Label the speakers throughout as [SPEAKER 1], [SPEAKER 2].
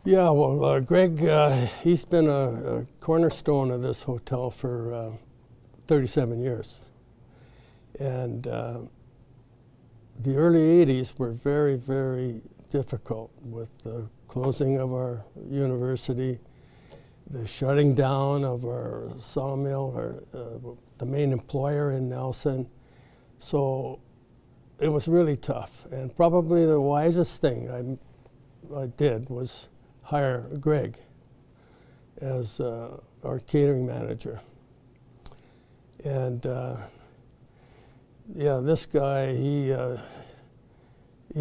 [SPEAKER 1] Yeah, well, Greg, he's been a cornerstone of this hotel for 37 years. And the early 80s were very, very difficult with the closing of our university, the shutting down of our sawmill, the main employer in Nelson. So it was really tough. And probably the wisest thing I did was hire Greg as our catering manager. And yeah, this guy, he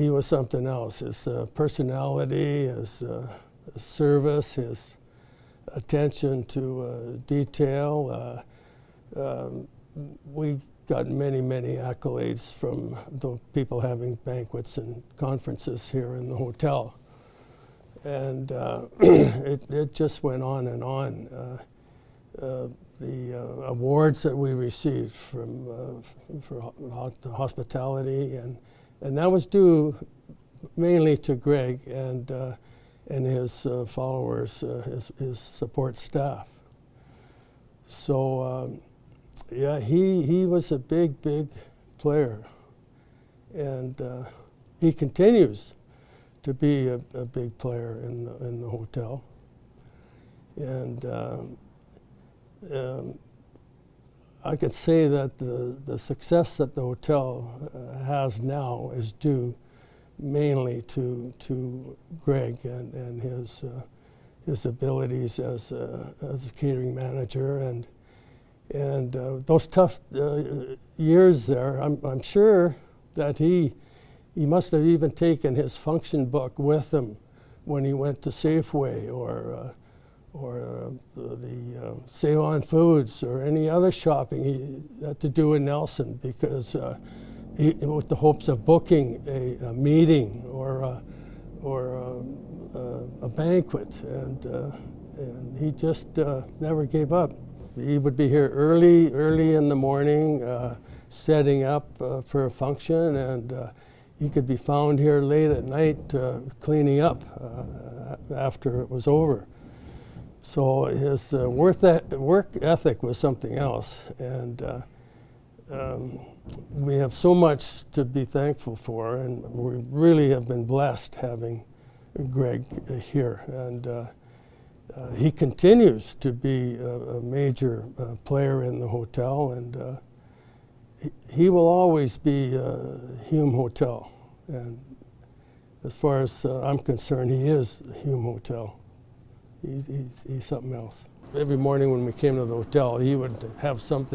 [SPEAKER 1] was something else. His personality, his service, his attention to detail. We got many, many accolades from the people having banquets and conferences here in the hotel. And it just went on and on. The awards that we received for hospitality, and that was due mainly to Greg and his followers, his support staff. So yeah, he was a big, big player, and he continues to be a big player in the hotel. And I could say that the success that the hotel has now is due mainly to Greg and his abilities as a catering manager, and those tough years there. I'm sure that he must have even taken his function book with him when he went to Safeway or the Save On Foods or any other shopping he had to do in Nelson, because with the hopes of booking a meeting or a banquet, and he just never gave up. He would be here early in the morning, setting up for a function, and he could be found here late at night cleaning up after it was over. So his work ethic was something else, and we have so much to be thankful for, and we really have been blessed having Greg here. And he continues to be a major player in the hotel, and he will always be Hume Hotel. And as far as I'm concerned, he is Hume Hotel. He's something else. Every morning when we came to the hotel, he would have some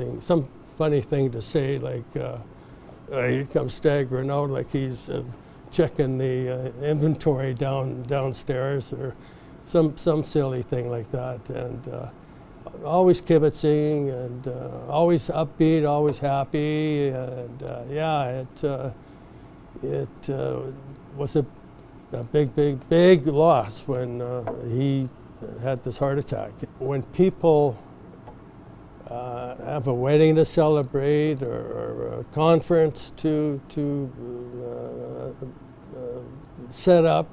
[SPEAKER 1] funny thing to say, like he'd come staggering out like he's checking the inventory downstairs, or some silly thing like that. And always kibitzing, and always upbeat, always happy. And yeah, it was a big loss when he had this heart attack. When people have a wedding to celebrate or a conference to set up,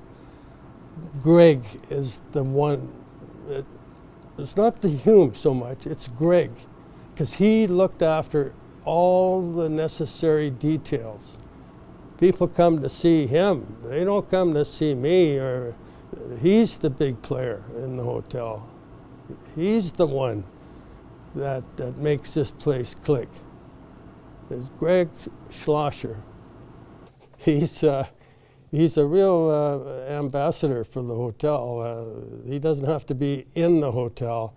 [SPEAKER 1] Greg is the one. It's not the Hume so much, it's Greg, because he looked after all the necessary details. People come to see him. They don't come to see me, or he's the big player in the hotel. He's the one that makes this place click. It's Greg Schlosser. He's a real ambassador for the hotel. He doesn't have to be in the hotel.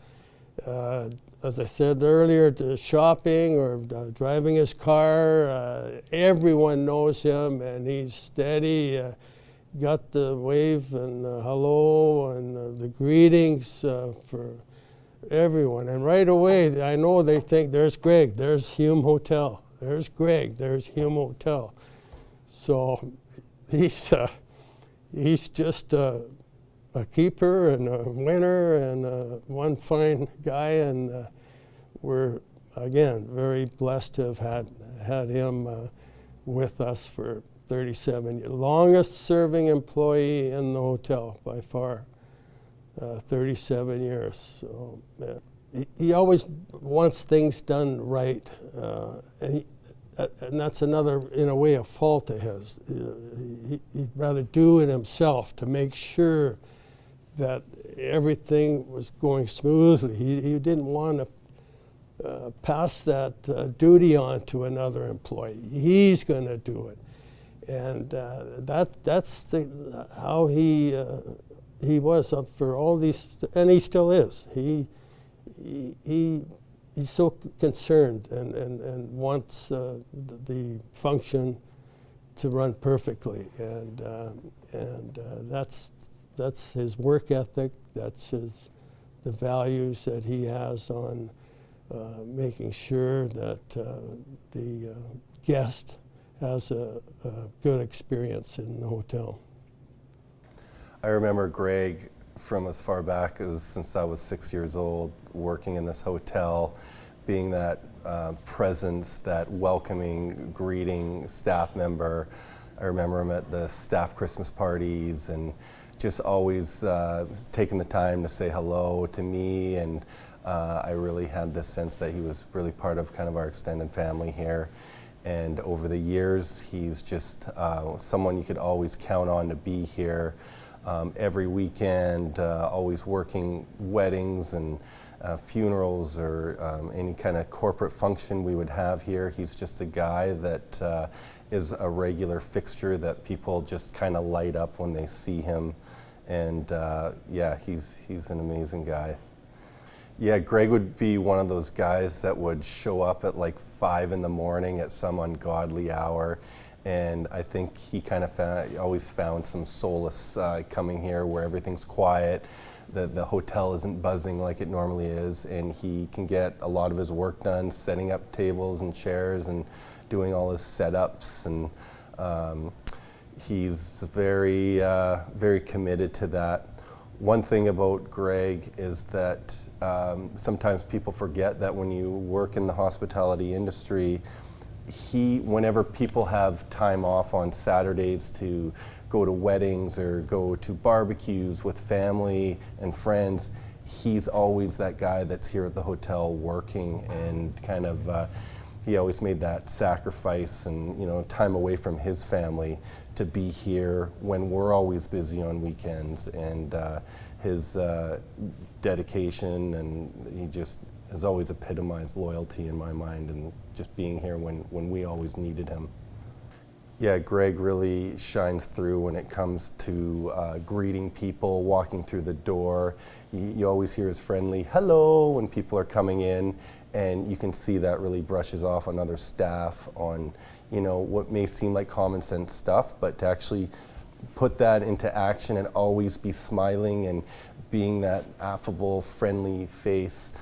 [SPEAKER 1] As I said earlier, to shopping or driving his car, everyone knows him, and he's steady. Got the wave and hello and the greetings for everyone. And right away, I know they think, there's Greg, there's Hume Hotel. There's Greg, there's Hume Hotel. So he's just a keeper and a winner and one fine guy, and we're again very blessed to have had him with us for 37 years. Longest serving employee in the hotel by far. 37 years. So he always wants things done right, and that's another, in a way, a fault of his. He'd rather do it himself to make sure that everything was going smoothly. He didn't want to pass that duty on to another employee. He's going to do it, and that's how he was up for all these, and he still is. He's so concerned and wants the function to run perfectly, and that's his work ethic. That's the values that he has on making sure that the guest has a good experience in the hotel.
[SPEAKER 2] I remember Greg from as far back as since I was 6 years old, working in this hotel, being that presence, that welcoming, greeting staff member. I remember him at the staff Christmas parties and just always taking the time to say hello to me, and I really had this sense that he was really part of kind of our extended family here. And over the years, he's just someone you could always count on to be here. Every weekend, always working weddings and funerals or any kind of corporate function we would have here. He's just a guy that is a regular fixture that people just kind of light up when they see him. And yeah, he's an amazing guy. Yeah, Greg would be one of those guys that would show up at like 5 in the morning at some ungodly hour. And I think he kind of always found some solace coming here where everything's quiet. The hotel isn't buzzing like it normally is, and he can get a lot of his work done setting up tables and chairs and doing all his setups. And he's very, very committed to that. One thing about Greg is that sometimes people forget that when you work in the hospitality industry, whenever people have time off on Saturdays to go to weddings or go to barbecues with family and friends, he's always that guy that's here at the hotel working, and kind of he always made that sacrifice and time away from his family to be here when we're always busy on weekends. And his dedication, and he just has always epitomized loyalty in my mind, and just being here when we always needed him. Yeah, Greg really shines through when it comes to greeting people, walking through the door. You always hear his friendly hello when people are coming in, and you can see that really brushes off on other staff on what may seem like common sense stuff, but to actually put that into action and always be smiling and being that affable, friendly face.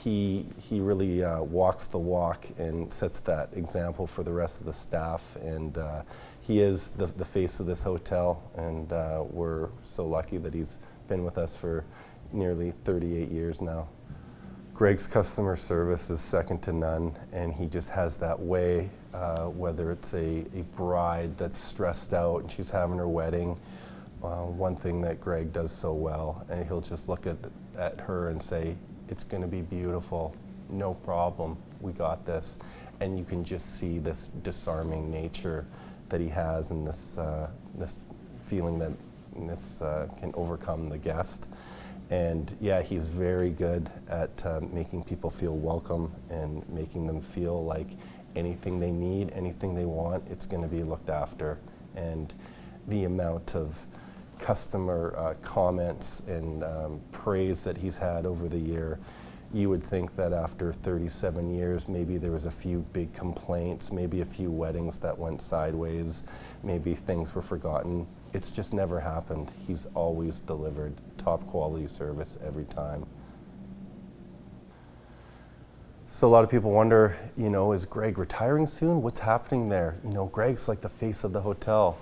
[SPEAKER 2] He really walks the walk and sets that example for the rest of the staff, and he is the face of this hotel, and we're so lucky that he's been with us for nearly 38 years now. Greg's customer service is second to none, and he just has that way, whether it's a bride that's stressed out and she's having her wedding. One thing that Greg does so well, and he'll just look at her and say, "It's going to be beautiful, no problem, we got this." And you can just see this disarming nature that he has, and this feeling that this can overcome the guest. And yeah, he's very good at making people feel welcome and making them feel like anything they need, anything they want, it's going to be looked after. And the amount of customer comments and praise that he's had over the year, you would think that after 37 years, maybe there was a few big complaints, maybe a few weddings that went sideways, maybe things were forgotten. It's just never happened. He's always delivered top quality service every time. So a lot of people wonder, is Greg retiring soon? What's happening there? Greg's like the face of the hotel.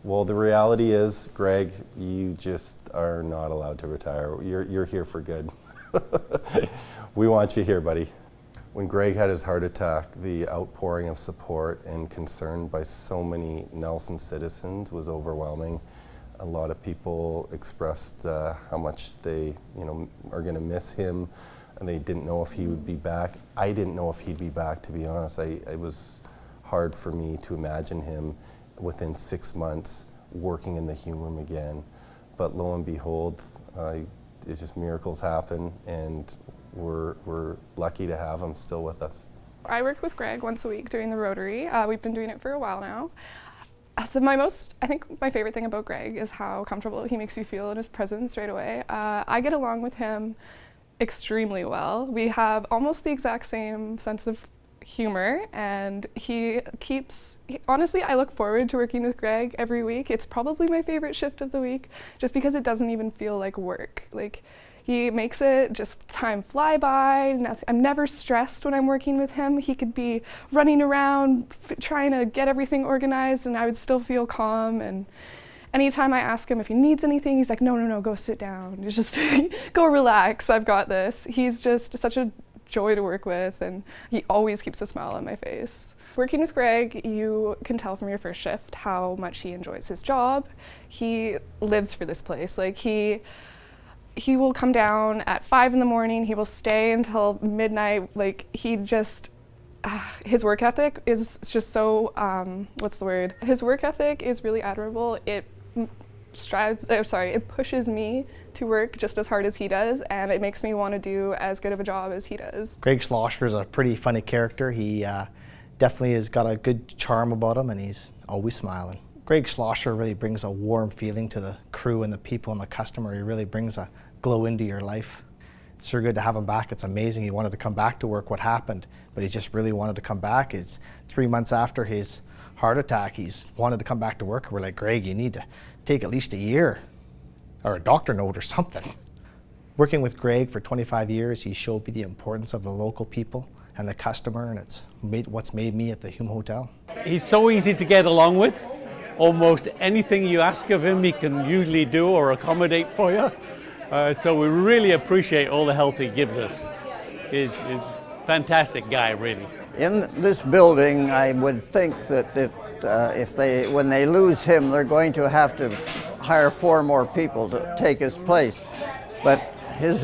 [SPEAKER 2] Well, the reality is, Greg, you just are not allowed to retire. You're here for good. We want you here, buddy. When Greg had his heart attack, the outpouring of support and concern by so many Nelson citizens was overwhelming. A lot of people expressed how much they, are going to miss him, and they didn't know if he would be back. I didn't know if he'd be back, to be honest. It was hard for me to imagine him within 6 months working in the Hume Room again. But lo and behold, it's just miracles happen, and we're lucky to have him still with us.
[SPEAKER 3] I work with Greg once a week doing the Rotary. We've been doing it for a while now. I think my favorite thing about Greg is how comfortable he makes you feel in his presence right away. I get along with him extremely well. We have almost the exact same sense of humor, and honestly, I look forward to working with Greg every week. It's probably my favorite shift of the week, just because it doesn't even feel like work. Like, he makes it just time fly by. I'm never stressed when I'm working with him. He could be running around trying to get everything organized, and I would still feel calm. And anytime I ask him if he needs anything, he's like, no, go sit down. Just go relax, I've got this. He's just such a joy to work with, and he always keeps a smile on my face. Working with Greg, you can tell from your first shift how much he enjoys his job. He lives for this place. Like, he will come down at 5 in the morning. He will stay until midnight. Like, his work ethic is just so, His work ethic is really admirable. It pushes me to work just as hard as he does, and it makes me want to do as good of a job as he does.
[SPEAKER 4] Greg Schlosser is a pretty funny character. He definitely has got a good charm about him, and he's always smiling. Greg Schlosser really brings a warm feeling to the crew and the people and the customer. He really brings a glow into your life. It's sure good to have him back. It's amazing. He wanted to come back to work. What happened? But he just really wanted to come back. It's 3 months after his heart attack. He's wanted to come back to work. We're like, Greg, you need to take at least a year or a doctor note or something. Working with Greg for 25 years, he showed me the importance of the local people and the customer, and it's what's made me at the Hume Hotel.
[SPEAKER 5] He's so easy to get along with. Almost anything you ask of him, he can usually do or accommodate for you. So we really appreciate all the help he gives us. He's a fantastic guy, really.
[SPEAKER 6] In this building, I would think that when they lose him, they're going to have to hire 4 more people to take his place. But his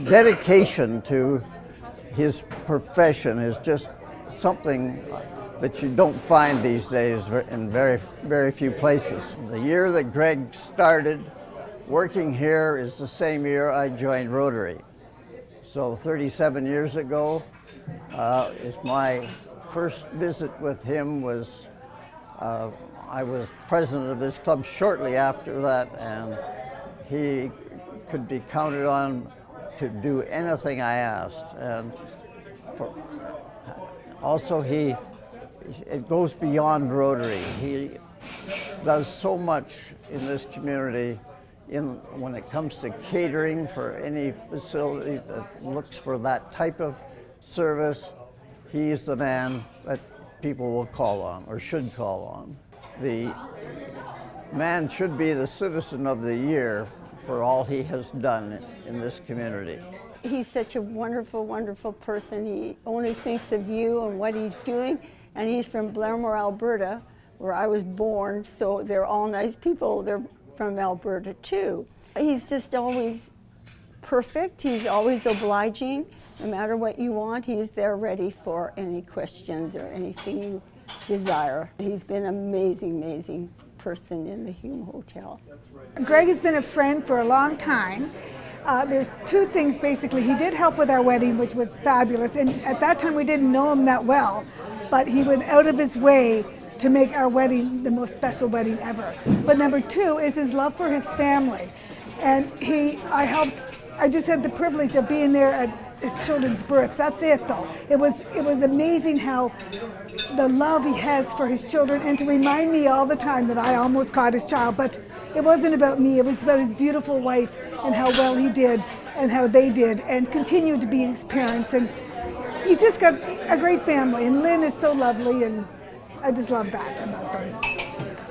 [SPEAKER 6] dedication to his profession is just something that you don't find these days in very, very few places. The year that Greg started working here is the same year I joined Rotary. So 37 years ago, is my first visit with him was, I was president of this club shortly after that, and he could be counted on to do anything I asked. And also it goes beyond Rotary. He does so much in this community when it comes to catering for any facility that looks for that type of service. He's the man that people will call on or should call on. The man should be the Citizen of the Year for all he has done in this community.
[SPEAKER 7] He's such a wonderful, wonderful person. He only thinks of you and what he's doing. And he's from Blairmore, Alberta, where I was born. So they're all nice people. They're from Alberta too. He's just always perfect. He's always obliging. No matter what you want, he's there ready for any questions or anything you desire. He's been an amazing, amazing person in the Hume Hotel.
[SPEAKER 8] Greg has been a friend for a long time. There's 2 things basically. He did help with our wedding, which was fabulous. And at that time we didn't know him that well, but he went out of his way to make our wedding the most special wedding ever. But number 2 is his love for his family. And I just had the privilege of being there at his children's birth. That's it though. It was amazing how the love he has for his children, and to remind me all the time that I almost caught his child, but it wasn't about me, it was about his beautiful wife and how well he did and how they did and continued to be his parents. And he's just got a great family, and Lynn is so lovely, and I just love that about them.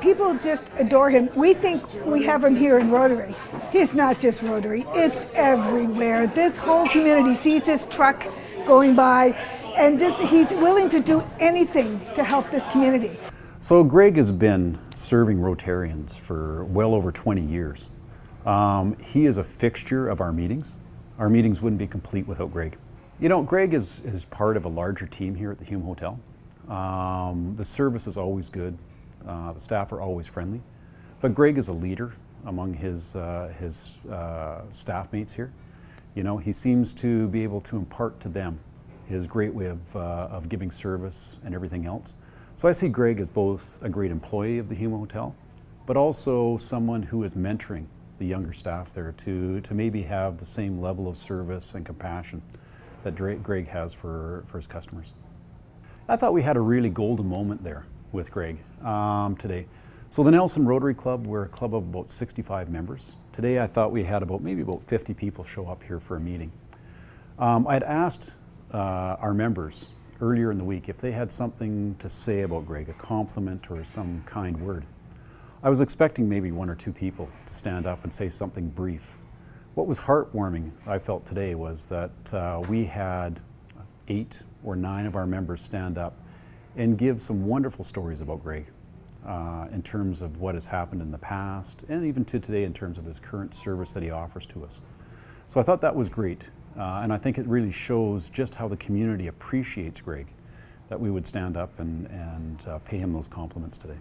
[SPEAKER 8] People just adore him. We think we have him here in Rotary. It's not just Rotary, it's everywhere. This whole community sees his truck going by, and he's willing to do anything to help this community.
[SPEAKER 9] So Greg has been serving Rotarians for well over 20 years. He is a fixture of our meetings. Our meetings wouldn't be complete without Greg. You know, Greg is part of a larger team here at the Hume Hotel. The service is always good. The staff are always friendly. But Greg is a leader among his staff mates here. You know, he seems to be able to impart to them his great way of giving service and everything else. So I see Greg as both a great employee of the Hume Hotel, but also someone who is mentoring the younger staff there to maybe have the same level of service and compassion that Greg has for his customers. I thought we had a really golden moment there with Greg today. So the Nelson Rotary Club, we're a club of about 65 members. Today I thought we had maybe about 50 people show up here for a meeting. I had asked our members earlier in the week if they had something to say about Greg, a compliment or some kind word. I was expecting maybe 1 or 2 people to stand up and say something brief. What was heartwarming, I felt today, was that we had 8 or 9 of our members stand up and give some wonderful stories about Greg in terms of what has happened in the past and even to today in terms of his current service that he offers to us. So I thought that was great. And I think it really shows just how the community appreciates Greg, that we would stand up and pay him those compliments today.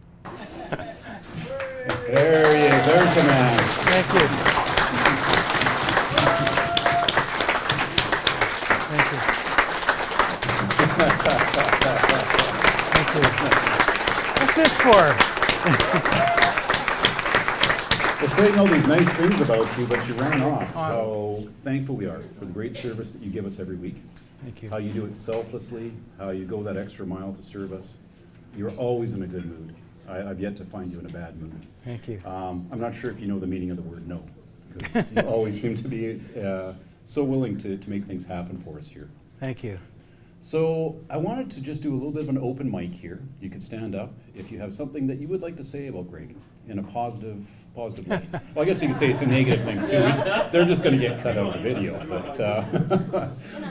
[SPEAKER 10] There he is. There's the man.
[SPEAKER 1] Thank you. Thank you. Thank you. What's this for?
[SPEAKER 10] We're saying all these nice things about you, but you ran off. So thankful we are for the great service that you give us every week.
[SPEAKER 1] Thank you.
[SPEAKER 10] How you do it selflessly, how you go that extra mile to serve us. You're always in a good mood. I've yet to find you in a bad mood.
[SPEAKER 1] Thank you.
[SPEAKER 10] I'm not sure if you know the meaning of the word no, because you always seem to be so willing to make things happen for us here.
[SPEAKER 1] Thank you.
[SPEAKER 10] So I wanted to just do a little bit of an open mic here. You could stand up if you have something that you would like to say about Greg in a positive way. Well, I guess you could say the negative things too. They're just going to get cut out of the video.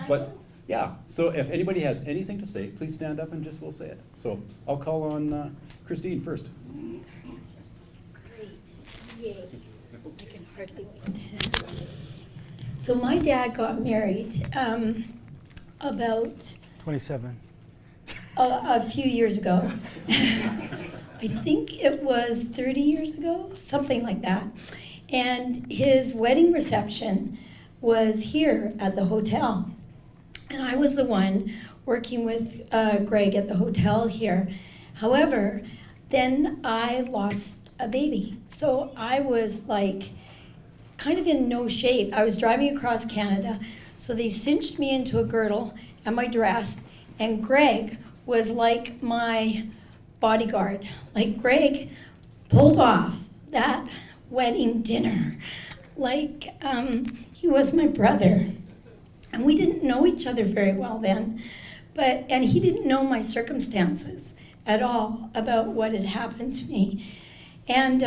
[SPEAKER 10] But yeah, so if anybody has anything to say, please stand up and just we'll say it. So I'll call on Christine first.
[SPEAKER 11] Great. Yay. I can hardly wait. So my dad got married about
[SPEAKER 1] 27.
[SPEAKER 11] a few years ago. I think it was 30 years ago, something like that. And his wedding reception was here at the hotel. And I was the one working with Greg at the hotel here. However, then I lost a baby. So I was like kind of in no shape. I was driving across Canada. So they cinched me into a girdle and my dress. And Greg was like my bodyguard. Like Greg pulled off that wedding dinner like he was my brother. And we didn't know each other very well then, and he didn't know my circumstances at all about what had happened to me. And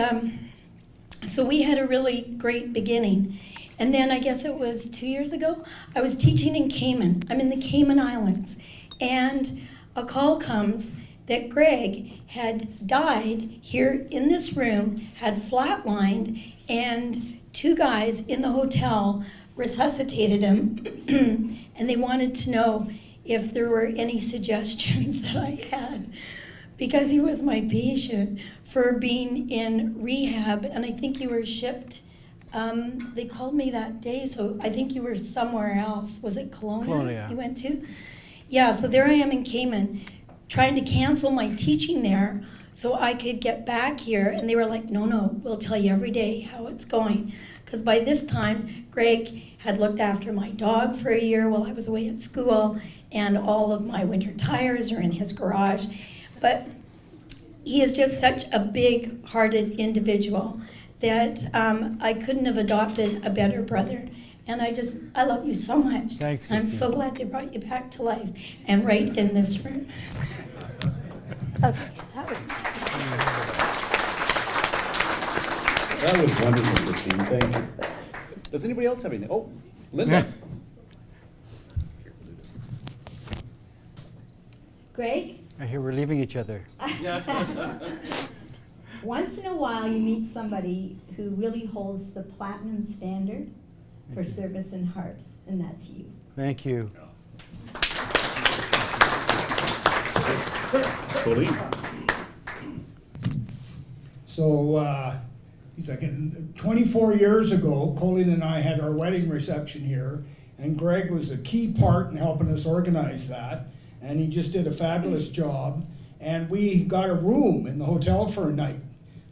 [SPEAKER 11] so we had a really great beginning. And then I guess it was 2 years ago, I was teaching in Cayman. I'm in the Cayman Islands. And a call comes that Greg had died here in this room, had flatlined, and 2 guys in the hotel resuscitated him, and they wanted to know if there were any suggestions that I had, because he was my patient for being in rehab, and I think you were shipped. They called me that day, so I think you were somewhere else. Was it Kelowna?
[SPEAKER 1] Kelowna.
[SPEAKER 11] You went to? Yeah, so there I am in Cayman, trying to cancel my teaching there so I could get back here, and they were like, no, we'll tell you every day how it's going. Because by this time, Greg had looked after my dog for a year while I was away at school, and all of my winter tires are in his garage. But he is just such a big-hearted individual that I couldn't have adopted a better brother. And I love you so much.
[SPEAKER 1] Thanks,
[SPEAKER 11] I'm
[SPEAKER 1] Christine.
[SPEAKER 11] so glad they brought you back to life, and right in this room. Okay, that was.
[SPEAKER 10] That was wonderful, Christine. Thank you. Does anybody else have anything? Oh, Linda.
[SPEAKER 1] Yeah.
[SPEAKER 10] Here, we'll do this.
[SPEAKER 11] Greg,
[SPEAKER 12] I hear we're leaving each other.
[SPEAKER 13] Once in a while, you meet somebody who really holds the platinum standard for service and heart, and that's you.
[SPEAKER 12] Thank you.
[SPEAKER 14] So he's like, 24 years ago, Colleen and I had our wedding reception here, and Greg was a key part in helping us organize that, and he just did a fabulous job. And we got a room in the hotel for a night,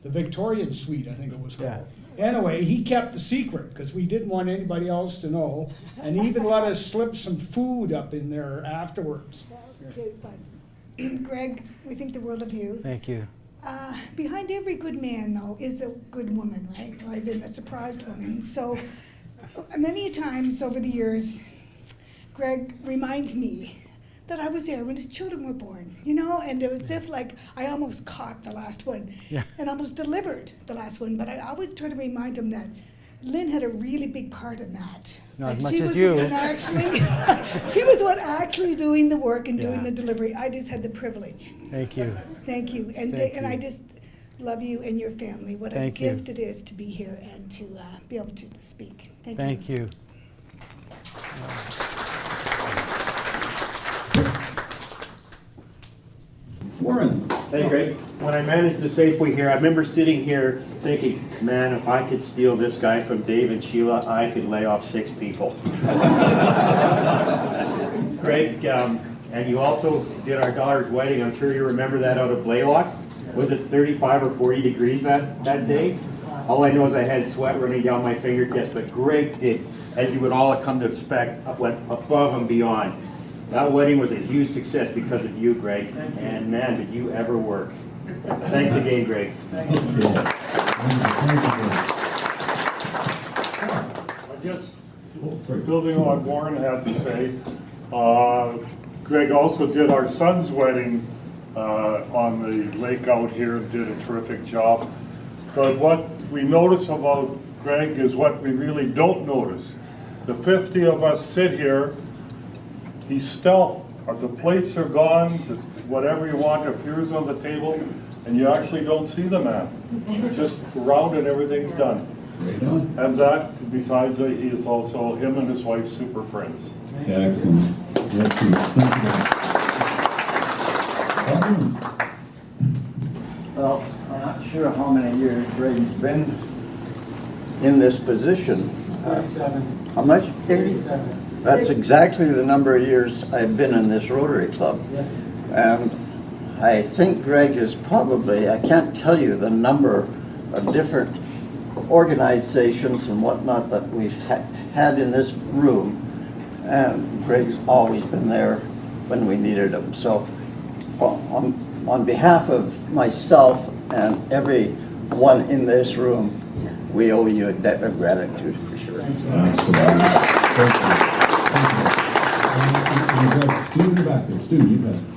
[SPEAKER 14] the Victorian Suite, I think it was called. Yeah. Anyway, he kept the secret because we didn't want anybody else to know, and he even let us slip some food up in there afterwards.
[SPEAKER 8] Okay, fine. Greg, we think the world of you.
[SPEAKER 12] Thank you.
[SPEAKER 8] Behind every good man, though, is a good woman, right? Or I've been a surprised woman. So many times over the years, Greg reminds me that I was there when his children were born, you know, and it was as if like I almost caught the last one, and almost delivered the last one. But I always try to remind him that Lynn had a really big part in that.
[SPEAKER 12] Not
[SPEAKER 8] like
[SPEAKER 12] as much
[SPEAKER 8] she
[SPEAKER 12] as
[SPEAKER 8] was
[SPEAKER 12] you.
[SPEAKER 8] the one actually, she was the one actually doing the work and doing the delivery. I just had the privilege.
[SPEAKER 12] Thank you.
[SPEAKER 8] Thank you, and I just love you and your family. What a gift it is to be here and to be able to speak. Thank you.
[SPEAKER 14] Warren.
[SPEAKER 15] Hey, Greg. When I managed the Safeway here, I remember sitting here thinking, man, if I could steal this guy from Dave and Sheila, I could lay off 6 people. Greg, and you also did our daughter's wedding. I'm sure you remember that out of Blaylock. Was it 35 or 40 degrees that day? All I know is I had sweat running down my fingertips, but Greg did, as you would all have come to expect, went above and beyond. That wedding was a huge success because of you, Greg, and man, did you ever work. Thanks again, Greg.
[SPEAKER 10] Thank you. I guess, building on what Warren had to say, Greg also did our son's wedding on the lake out here and did a terrific job. But what we notice about Greg is what we really don't notice. The 50 of us sit here. He's stealth. The plates are gone. Whatever you want appears on the table, and you actually don't see the man. Just around and everything's done. And that, besides, he is also, him and his wife, super friends.
[SPEAKER 16] Yeah, excellent.
[SPEAKER 6] Well, I'm not sure how many years Greg's been in this position.
[SPEAKER 17] 37.
[SPEAKER 6] How much?
[SPEAKER 17] 37.
[SPEAKER 6] That's exactly the number of years I've been in this Rotary Club.
[SPEAKER 17] Yes.
[SPEAKER 6] And I think Greg is probably, I can't tell you the number of different organizations and whatnot that we've had in this room. And Greg's always been there when we needed him. So on behalf of myself and everyone in this room, we owe you a debt of gratitude for sure.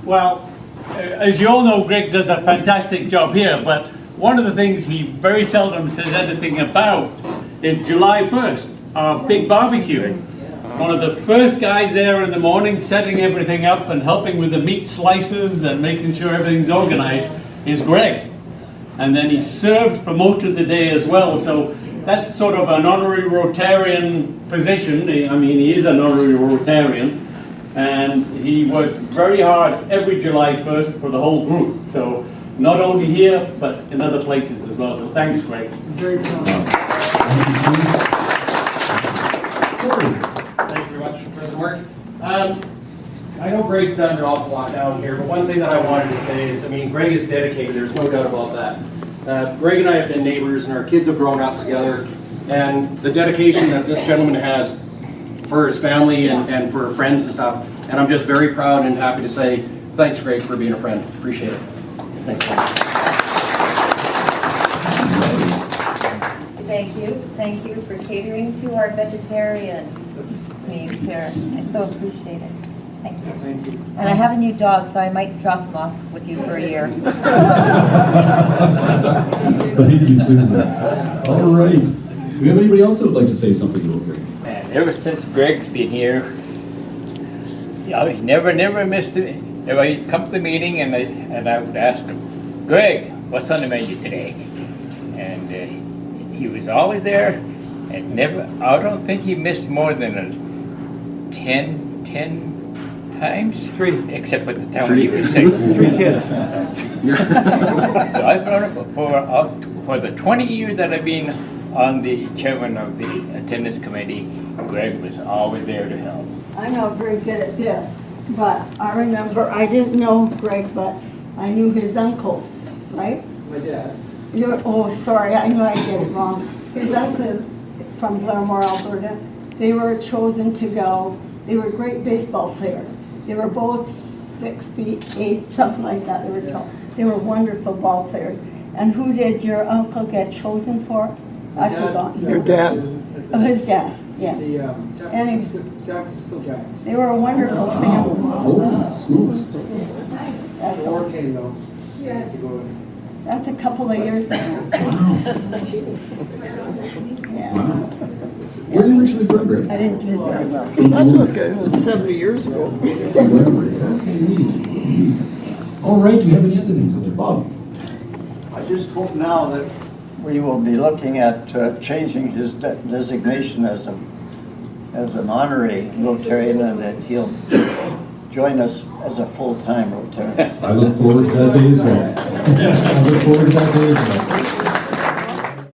[SPEAKER 5] Well, as you all know, Greg does a fantastic job here, but one of the things he very seldom says anything about is July 1st, our big barbecue. One of the first guys there in the morning setting everything up and helping with the meat slices and making sure everything's organized is Greg. And then he served for most of the day as well, so that's sort of an honorary Rotarian position. I mean, he is an honorary Rotarian, and he worked very hard every July 1st for the whole group. So not only here, but in other places as well. So thanks, Greg.
[SPEAKER 17] Very proud.
[SPEAKER 18] Thank you very much for the work. I know Greg's done an awful lot down here, but one thing that I wanted to say is, I mean, Greg is dedicated, there's no doubt about that. Greg and I have been neighbors, and our kids have grown up together, and the dedication that this gentleman has for his family and for friends and stuff, and I'm just very proud and happy to say, thanks, Greg, for being a friend. Appreciate it. Thanks.
[SPEAKER 19] Thank you for catering to our vegetarian needs here. I so appreciate it. Thank you.
[SPEAKER 18] Thank you.
[SPEAKER 19] And I have a new dog, so I might drop him off with you for a year.
[SPEAKER 16] Thank you, Susan. All right. Do we have anybody else that would like to say something about Greg?
[SPEAKER 20] And ever since Greg's been here, you know, he's never missed
[SPEAKER 12] if I come to the meeting and I would ask him, Greg, what's on the menu today? And he was always there, and never. I don't think he missed more than 10 times. 3, except at the time when he was sick.
[SPEAKER 1] 3 kids.
[SPEAKER 12] So I've known him for the 20 years that I've been on the chairman of the attendance committee. Greg was always there to help.
[SPEAKER 7] I'm not very good at this, but I remember, I didn't know Greg, but I knew his uncles, right?
[SPEAKER 17] My dad.
[SPEAKER 7] Oh, sorry, I knew I did it wrong. His uncle from Glenmore, Alberta, they were chosen to go. They were great baseball players. They were both 6 feet 8, something like that. They were tall. They were wonderful ball players. And who did your uncle get chosen for? I forgot.
[SPEAKER 17] Your dad.
[SPEAKER 7] Oh, his dad, yeah.
[SPEAKER 17] The San Francisco Giants.
[SPEAKER 7] They were a wonderful family.
[SPEAKER 16] Holy smokes.
[SPEAKER 7] That's
[SPEAKER 17] The war came though.
[SPEAKER 7] Yes. That's a couple of years ago. Yeah.
[SPEAKER 16] Where are you originally from, Greg?
[SPEAKER 7] I didn't do it very well.
[SPEAKER 16] That's
[SPEAKER 7] okay. It was 70 years ago.
[SPEAKER 16] Okay, neat. All right, do we have any other things in there? Bob?
[SPEAKER 6] I just hope now that we will be looking at changing his designation as an honorary Rotarian, and that he'll join us as a full-time Rotarian.
[SPEAKER 16] I look forward to that day as well. I look forward to that day as well.